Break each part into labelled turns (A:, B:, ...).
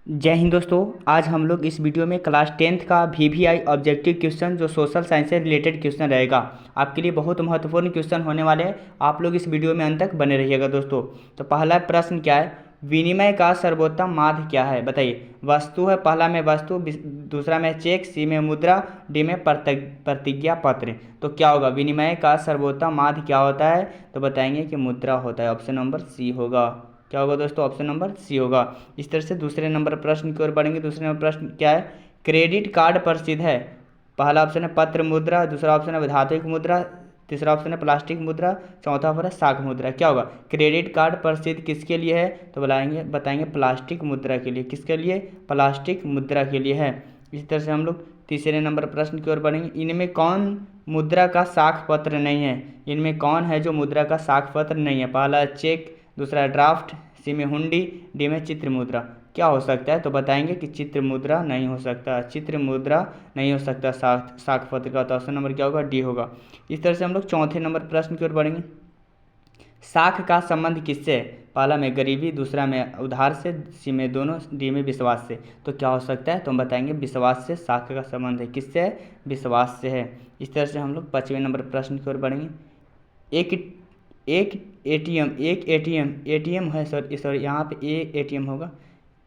A: जय हिंद दोस्तों। आज हम लोग इस वीडियो में क्लास 10th का VVI ऑब्जेक्टिव क्वेश्चन जो सोशल साइंस से रिलेटेड क्वेश्चन रहेगा, आपके लिए बहुत महत्वपूर्ण क्वेश्चन होने वाले हैं। आप लोग इस वीडियो में अंत तक बने रहिएगा दोस्तों। तो पहला प्रश्न क्या है, विनिमय का सर्वोत्तम माध्य क्या है? बताइए। वस्तु है, पहला में वस्तु, दूसरा में चेक, सी में मुद्रा, डी में प्रतिज्ञा पत्र। तो क्या होगा, विनिमय का सर्वोत्तम माध्य क्या होता है? तो बताएंगे कि मुद्रा होता है। ऑप्शन नंबर सी होगा। क्या होगा दोस्तों? ऑप्शन नंबर सी होगा। इस तरह से दूसरे नंबर प्रश्न की ओर बढ़ेंगे। दूसरे नंबर प्रश्न क्या है, क्रेडिट कार्ड प्रसिद्ध है? पहला ऑप्शन है पत्र मुद्रा, दूसरा ऑप्शन है धात्विक मुद्रा, तीसरा ऑप्शन है प्लास्टिक मुद्रा, चौथा ऑप्शन है शाक मुद्रा। क्या होगा, क्रेडिट कार्ड प्रसिद्ध किसके लिए है? तो बताएंगे प्लास्टिक मुद्रा के लिए। किसके लिए? प्लास्टिक मुद्रा के लिए है। इसी तरह से हम लोग तीसरे नंबर प्रश्न की ओर बढ़ेंगे। इनमें कौन मुद्रा का साख पत्र नहीं है? इनमें कौन है जो मुद्रा का साख पत्र नहीं है? पहला चेक, दूसरा ड्राफ्ट, सी में हुंडी, डी में चित्र मुद्रा। क्या हो सकता है? तो बताएंगे कि चित्र मुद्रा नहीं हो सकता। चित्र मुद्रा नहीं हो सकता साख पत्र का। तो ऑप्शन नंबर क्या होगा? डी होगा। इस तरह से हम लोग चौथे नंबर प्रश्न की ओर बढ़ेंगे। साख का संबंध किससे है? पहला में गरीबी, दूसरा में उधार से, सी में दोनों, डी में विश्वास से। तो क्या हो सकता है? तो हम बताएंगे विश्वास से साख का संबंध है। किससे है? विश्वास से है। इस तरह से हम लोग पाँचवें नंबर प्रश्न की ओर बढ़ेंगे। एक एटीएम है, सॉरी यहाँ पे एटीएम होगा।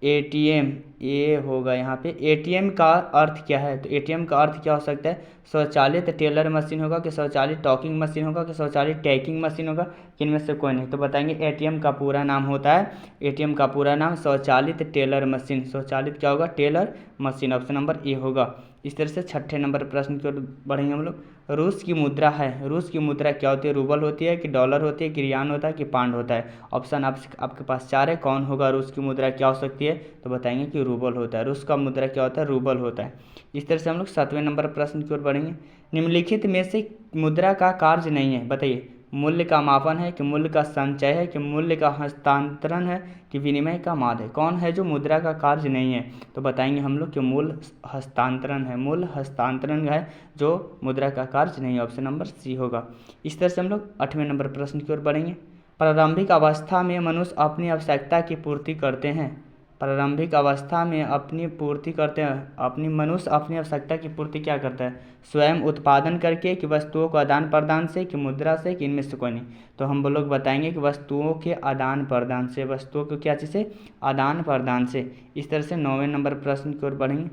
A: एटीएम ए होगा यहाँ पे। एटीएम का अर्थ क्या है? तो एटीएम का अर्थ क्या हो सकता है? स्वचालित टेलर मशीन होगा, कि स्वचालित टॉकिंग मशीन होगा, कि स्वचालित टैगिंग मशीन होगा, कि इनमें से कोई नहीं। तो बताएंगे एटीएम का पूरा नाम होता है, एटीएम का पूरा नाम स्वचालित टेलर मशीन। स्वचालित क्या होगा? Teller machine. Option number A होगा। इस तरह से छठे नंबर प्रश्न की ओर बढ़ेंगे हम लोग। रूस की मुद्रा है, रूस की मुद्रा क्या होती है? रूबल होती है, कि डॉलर होती है, कि रियान होता है, कि पाउंड होता है? ऑप्शन आपके पास चार है। कौन होगा रूस की मुद्रा क्या हो सकती है? तो बताएंगे कि रूबल होता है। रूस का मुद्रा क्या होता है? रूबल होता है। इस तरह से हम लोग सातवें नंबर प्रश्न की ओर बढ़ेंगे। निम्नलिखित में से मुद्रा का कार्य नहीं है? बताइए। मूल्य का मापन है, कि मूल्य का संचय है, कि मूल्य का हस्तांतरण है, कि विनिमय का माध्य है? कौन है जो मुद्रा का कार्य नहीं है? तो बताएंगे हम लोग कि मूल्य हस्तांतरण है। मूल्य हस्तांतरण है जो मुद्रा का कार्य नहीं है। ऑप्शन नंबर सी होगा। इस तरह से हम लोग आठवें नंबर प्रश्न की ओर बढ़ेंगे। प्रारंभिक अवस्था में मनुष्य अपनी आवश्यकता की पूर्ति करते हैं। प्रारंभिक अवस्था में अपनी पूर्ति करते हैं, मनुष्य अपनी आवश्यकता की पूर्ति क्या करता है? स्वयं उत्पादन करके, कि वस्तुओं को आदान प्रदान से, कि मुद्रा से, कि इनमें से कोई नहीं। तो हम लोग बताएंगे कि वस्तुओं के आदान प्रदान से। वस्तुओं को क्या चीज़ से? आदान प्रदान से। इस तरह से नौवें नंबर प्रश्न की ओर बढ़ेंगे।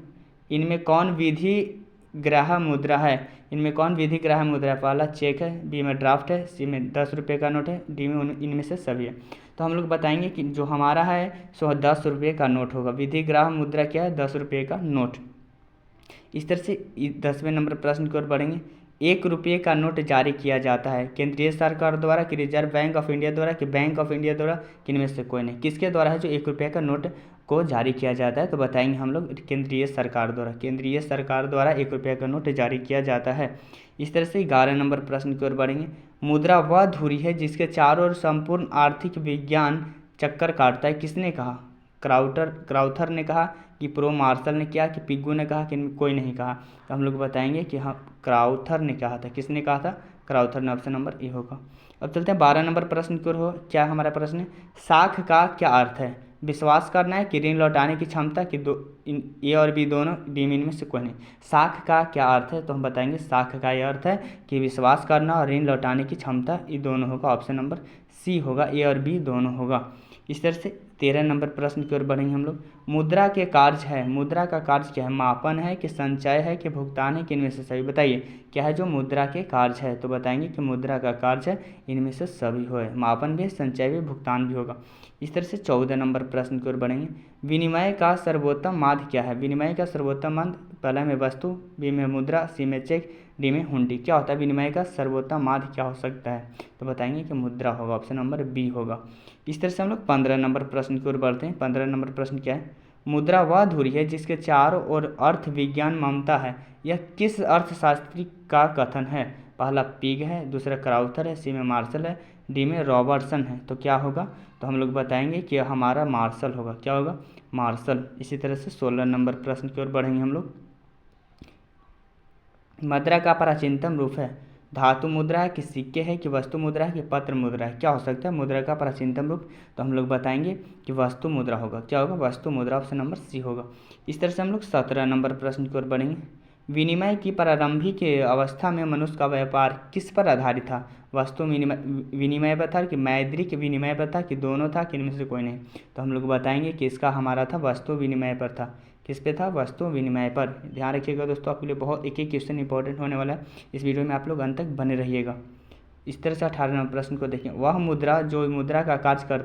A: इनमें कौन विधि ग्राह्य मुद्रा है? इनमें कौन विधि ग्राह्य मुद्रा है? पहला चेक है, बी में ड्राफ्ट है, सी में 10 रुपये का नोट है, डी में इनमें से सभी है। तो हम लोग बताएंगे कि जो हमारा है सो 10 रुपये का नोट होगा। विधि ग्राह्य मुद्रा क्या है? 10 रुपये का नोट। इस तरह से 10वें नंबर प्रश्न की ओर बढ़ेंगे। 1 रुपये का नोट जारी किया जाता है केंद्रीय सरकार द्वारा, कि रिजर्व बैंक ऑफ इंडिया द्वारा, कि बैंक ऑफ इंडिया द्वारा, कि इनमें से कोई नहीं। किसके द्वारा है जो 1 रुपये का नोट को जारी किया जाता है? तो बताएंगे हम लोग केंद्रीय सरकार द्वारा। केंद्रीय सरकार द्वारा 1 रुपये का नोट जारी किया जाता है। इस तरह से 11 नंबर प्रश्न की ओर बढ़ेंगे। मुद्रा वह धुरी है जिसके चारों ओर संपूर्ण आर्थिक विज्ञान चक्कर काटता है। किसने कहा? क्राउथर ने कहा, कि प्रो मार्शल ने किया, कि पिग्गू ने कहा, कि कोई नहीं कहा? तो हम लोग बताएंगे कि हाँ, क्राउथर ने कहा था। किसने कहा था? क्राउथर ने। ऑप्शन नंबर ए होगा। अब चलते हैं 12 नंबर प्रश्न की ओर। हो क्या हमारा प्रश्न है, साख का क्या अर्थ है? विश्वास करना है, कि ऋण लौटाने की क्षमता, कि ए और बी दोनों, डी में इनमें से कोई नहीं। साख का क्या अर्थ है? तो हम बताएंगे साख का यह अर्थ है कि विश्वास करना और ऋण लौटाने की क्षमता, ये दोनों होगा। ऑप्शन नंबर सी होगा। ए और बी दोनों होगा। इस तरह से 13 नंबर प्रश्न की ओर बढ़ेंगे हम लोग। मुद्रा के कार्य है, मुद्रा का कार्य क्या है? मापन है, कि संचय है, कि भुगतान है, कि इनमें से सभी? बताइए क्या है जो मुद्रा के कार्य है? तो बताएंगे कि मुद्रा का कार्य है इनमें से सभी हो। मापन भी है, संचय भी, भुगतान भी होगा। इस तरह से 14 नंबर प्रश्न की ओर बढ़ेंगे। विनिमय का सर्वोत्तम माध्य क्या है? विनिमय का सर्वोत्तम माध्य, पहला में वस्तु, बी में मुद्रा, सी में चेक, डी में हुंडी। क्या होता है विनिमय का सर्वोत्तम माध्य? क्या हो सकता है? तो बताएंगे कि मुद्रा होगा। ऑप्शन नंबर बी होगा। इस तरह से हम लोग 15 नंबर प्रश्न की ओर बढ़ते हैं। 15 नंबर प्रश्न क्या है? मुद्रा वह धुरी है जिसके चारों ओर अर्थ विज्ञान ममता है। यह किस अर्थशास्त्री का कथन है? पहला पिग है, दूसरा क्राउथर है, सी में मार्शल है, डी में रॉबर्टसन है। तो क्या होगा? तो हम लोग बताएंगे कि हमारा मार्शल होगा। क्या होगा? मार्शल। इसी तरह से 16 नंबर प्रश्न की ओर बढ़ेंगे हम लोग। मुद्रा का प्राचीनतम रूप है। धातु मुद्रा है कि सिक्के है कि वस्तु मुद्रा है कि पत्र मुद्रा है, क्या हो सकता है मुद्रा का प्राचीनतम रूप? तो हम लोग बताएंगे कि वस्तु मुद्रा होगा। क्या होगा? वस्तु मुद्रा, ऑप्शन नंबर सी होगा। इस तरह से हम लोग 17 नंबर प्रश्न की ओर बढ़ेंगे। विनिमय की प्रारंभिक अवस्था में मनुष्य का व्यापार किस पर आधारित था? वस्तु विनिमय पर था कि मौद्रिक विनिमय पर था कि दोनों था कि इनमें से कोई नहीं? तो हम लोग बताएंगे कि इसका हमारा था वस्तु विनिमय पर था। किस पे था? वस्तु विनिमय पर। ध्यान रखिएगा दोस्तों, आपके लिए बहुत एक एक क्वेश्चन इंपॉर्टेंट होने वाला है, इस वीडियो में आप लोग अंत तक बने रहिएगा। इस तरह से 18 नंबर प्रश्न को देखें। वह मुद्रा जो मुद्रा का कार्य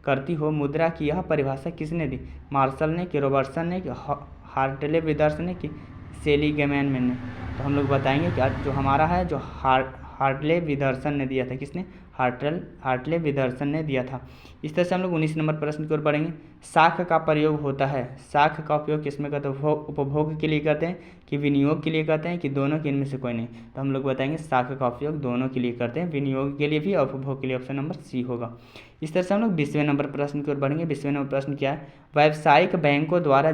A: करती हो, मुद्रा की यह परिभाषा किसने दी? मार्शल ने कि रॉबर्टसन ने कि हार्टले विदर्सन ने कि सेलिगमैन ने? तो हम लोग बताएंगे कि जो हमारा है जो हार्टले विदर्सन ने दिया था। किसने? हार्टले विदर्सन ने दिया था। इस तरह से हम लोग 19 नंबर प्रश्न की ओर बढ़ेंगे। साख का प्रयोग होता है, साख का उपयोग किसमें करते हैं? उपभोग के लिए करते हैं कि विनियोग के लिए करते हैं कि दोनों के, इनमें से कोई नहीं? तो हम लोग बताएंगे साख का उपयोग दोनों के लिए करते हैं, विनियोग के लिए भी और उपभोग के लिए, ऑप्शन नंबर सी होगा। इस तरह से हम लोग 20वें नंबर प्रश्न की ओर बढ़ेंगे। 20वें नंबर प्रश्न क्या है? व्यावसायिक बैंकों द्वारा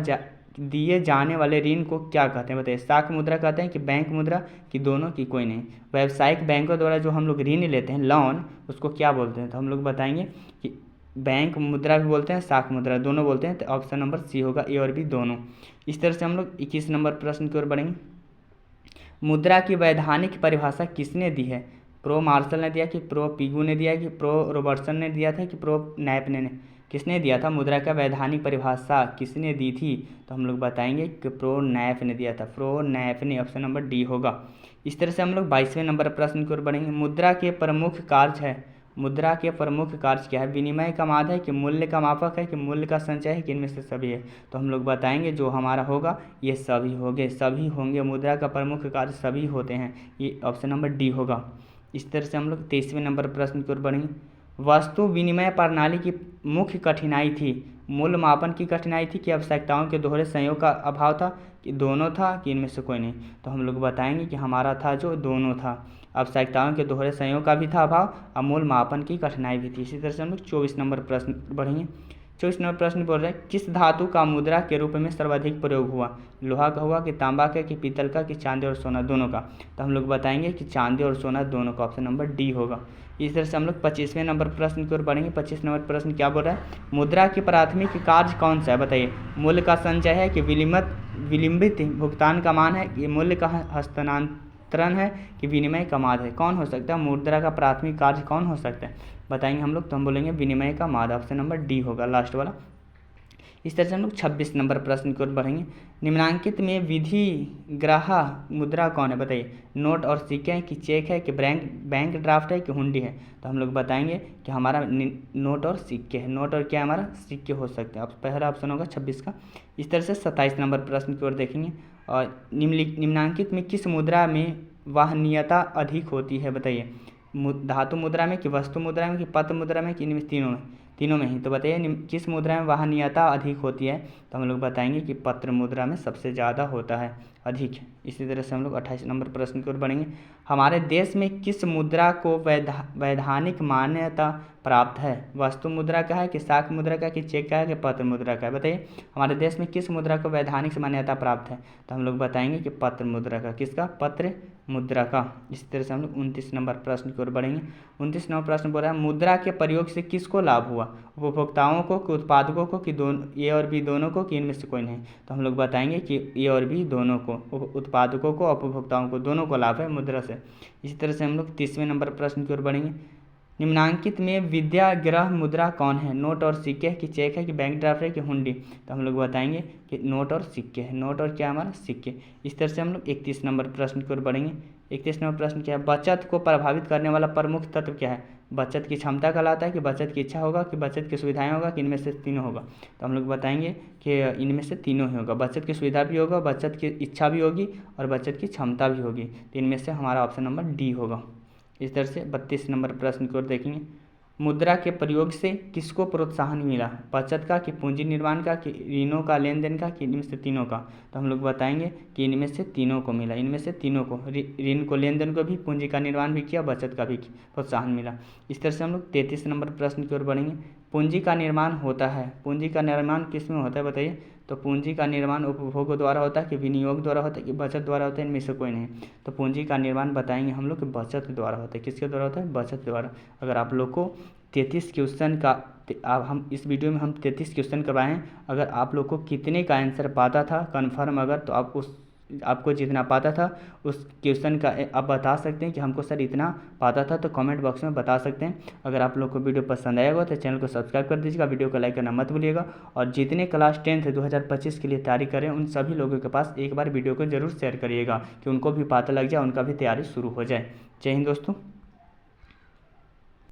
A: दिए जाने वाले ऋण को क्या कहते हैं? बताइए। साख मुद्रा कहते हैं कि बैंक मुद्रा कि दोनों की, कोई नहीं? व्यावसायिक बैंकों द्वारा जो हम लोग ऋण लेते हैं, लोन, उसको क्या बोलते हैं? तो हम लोग बताएंगे कि बैंक मुद्रा भी बोलते हैं, साख मुद्रा, दोनों बोलते हैं। तो ऑप्शन नंबर सी होगा, ए और बी दोनों। इस तरह से हम लोग 21 नंबर प्रश्न की ओर बढ़ेंगे। मुद्रा की वैधानिक परिभाषा किसने दी है? प्रो मार्शल ने दिया कि प्रो पिगू ने दिया कि प्रो रॉबर्टसन ने दिया था कि प्रो नैप ने? किसने दिया था? मुद्रा का वैधानिक परिभाषा किसने दी थी? तो हम लोग बताएंगे कि प्रो नैप ने दिया था, प्रो नैप ने, ऑप्शन नंबर डी होगा। इस तरह से हम लोग 22वें नंबर प्रश्न की ओर बढ़ेंगे। मुद्रा के प्रमुख कार्य है, मुद्रा के प्रमुख कार्य क्या है? विनिमय का माध्य है कि मूल्य का मापक है कि मूल्य का संचय है कि इनमें से सभी है? तो हम लोग बताएंगे जो हमारा होगा ये सभी होंगे, सभी होंगे। मुद्रा का प्रमुख कार्य सभी होते हैं, ये ऑप्शन नंबर डी होगा। इस तरह से हम लोग 23वें नंबर प्रश्न की ओर बढ़ेंगे। वस्तु विनिमय प्रणाली की मुख्य कठिनाई थी, मूल्य मापन की कठिनाई थी कि आवश्यकताओं के दोहरे संयोग का अभाव था कि दोनों था कि इनमें से कोई नहीं? तो हम लोग बताएंगे कि हमारा था जो दोनों था, आवश्यकताओं के दोहरे संयोग का भी था अभाव और मूल मापन की कठिनाई भी थी। इसी तरह से हम लोग 24 नंबर प्रश्न बढ़ेंगे। 24 नंबर प्रश्न बोल रहे हैं किस धातु का मुद्रा के रूप में सर्वाधिक प्रयोग हुआ? लोहा का हुआ कि तांबा का कि पीतल का कि चांदी और सोना, दोनों का? तो हम लोग बताएंगे कि चांदी और सोना दोनों का, ऑप्शन नंबर डी होगा। इस तरह से हम लोग 25वें नंबर प्रश्न की ओर बढ़ेंगे। 25 नंबर प्रश्न क्या बोल रहा है? मुद्रा की प्राथमिक कार्य कौन सा है? बताइए। मूल्य का संचय है कि विलंबित भुगतान का मान है कि मूल्य का हस्तांतरण है कि विनिमय का माध्य है? कौन हो सकता है? मुद्रा का प्राथमिक कार्य कौन हो सकता है? बताएंगे हम लोग, तो हम बोलेंगे विनिमय का माध्य, ऑप्शन नंबर डी होगा, लास्ट वाला। इस तरह से हम लोग 26 नंबर प्रश्न की ओर बढ़ेंगे। निम्नांकित में विधिग्राह्य मुद्रा कौन है? बताइए। नोट और सिक्के हैं कि चेक है कि बैंक ड्राफ्ट है कि हुंडी है? तो हम लोग बताएंगे कि हमारा नोट और सिक्के है। नोट और क्या हमारा? सिक्के हो सकते हैं। अब पहला ऑप्शन होगा 26 का। इस तरह से 27 नंबर प्रश्न की ओर देखेंगे। और निम्नांकित में किस मुद्रा में वाहनीयता अधिक होती है? बताइए। धातु मुद्रा में कि वस्तु मुद्रा में कि पत्र मुद्रा में कि इनमें तीनों में ही? तो बताइए किस मुद्रा में वाहनीयता अधिक होती है? तो हम लोग बताएंगे कि पत्र मुद्रा में सबसे ज़्यादा होता है, अधिक। इसी तरह से हम लोग 28 नंबर प्रश्न की ओर बढ़ेंगे। हमारे देश में किस मुद्रा को वैधानिक मान्यता प्राप्त है? वस्तु मुद्रा का है कि साख मुद्रा का कि चेक का है कि पत्र मुद्रा का है? बताइए हमारे देश में किस मुद्रा को वैधानिक मान्यता प्राप्त है? तो हम लोग बताएंगे कि पत्र मुद्रा का। किसका? पत्र मुद्रा का। इसी तरह से हम लोग 29 नंबर प्रश्न की ओर बढ़ेंगे। 29 नंबर प्रश्न बोल रहा है मुद्रा के प्रयोग से किसको लाभ हुआ? उपभोक्ताओं को कि उत्पादकों को कि दोनों, ए और बी दोनों को कि इनमें से कोई नहीं? तो हम लोग बताएंगे कि ए और बी दोनों को, उत्पादकों को उपभोक्ताओं को, दोनों को लाभ है मुद्रा से। इसी तरह से हम लोग 30वें नंबर प्रश्न की ओर बढ़ेंगे। निम्नांकित में विद्याग्रह मुद्रा कौन है? नोट और सिक्के है कि चेक है कि बैंक ड्राफ्ट है कि हुंडी? तो हम लोग बताएंगे कि नोट और सिक्के है। नोट और क्या हमारा? सिक्के। इस तरह से हम लोग 31 नंबर प्रश्न की ओर बढ़ेंगे। 31 नंबर प्रश्न क्या है? बचत को प्रभावित करने वाला प्रमुख तत्व क्या है? बचत की क्षमता कहलाता है कि बचत की इच्छा होगा कि बचत की सुविधाएं होगा कि इनमें से तीनों होगा? तो हम लोग बताएंगे कि इनमें से तीनों ही होगा। बचत की सुविधा भी होगा, बचत की इच्छा भी होगी और बचत की क्षमता भी होगी। तो इनमें से हमारा ऑप्शन नंबर डी होगा। इस तरह से 32 नंबर प्रश्न की ओर देखेंगे। मुद्रा के प्रयोग से किसको प्रोत्साहन मिला? बचत का कि पूंजी निर्माण का कि ऋणों का लेन देन का कि इनमें से तीनों का? तो हम लोग बताएंगे कि इनमें से तीनों को मिला। इनमें से तीनों को, ऋण को, लेन देन को भी, पूंजी का निर्माण भी किया, बचत का भी प्रोत्साहन मिला। इस तरह से हम लोग 33 नंबर प्रश्न की ओर बढ़ेंगे। पूंजी का निर्माण होता है। पूंजी का निर्माण किस में होता है बताइए। तो पूंजी का निर्माण उपभोग द्वारा होता है कि विनियोग द्वारा होता है कि बचत द्वारा होता है, इनमें से कोई नहीं। तो पूंजी का निर्माण बताएंगे हम लोग कि बचत द्वारा होता है। किसके द्वारा होता है? बचत द्वारा। अगर आप लोग को 33 क्वेश्चन का अब हम इस वीडियो में हम 33 क्वेश्चन करवाए हैं। अगर आप लोग को कितने का आंसर पाता था कन्फर्म, अगर तो आपको जितना पाता था उस क्वेश्चन का आप बता सकते हैं कि हमको सर इतना पाता था, तो कमेंट बॉक्स में बता सकते हैं। अगर आप लोग को वीडियो पसंद आएगा तो चैनल को सब्सक्राइब कर दीजिएगा, वीडियो को लाइक करना मत भूलिएगा। और जितने क्लास 10th 2025 के लिए तैयारी करें उन सभी लोगों के पास एक बार वीडियो को जरूर शेयर करिएगा कि उनको भी पता लग जाए, उनका भी तैयारी शुरू हो जाए। जय हिंद दोस्तों।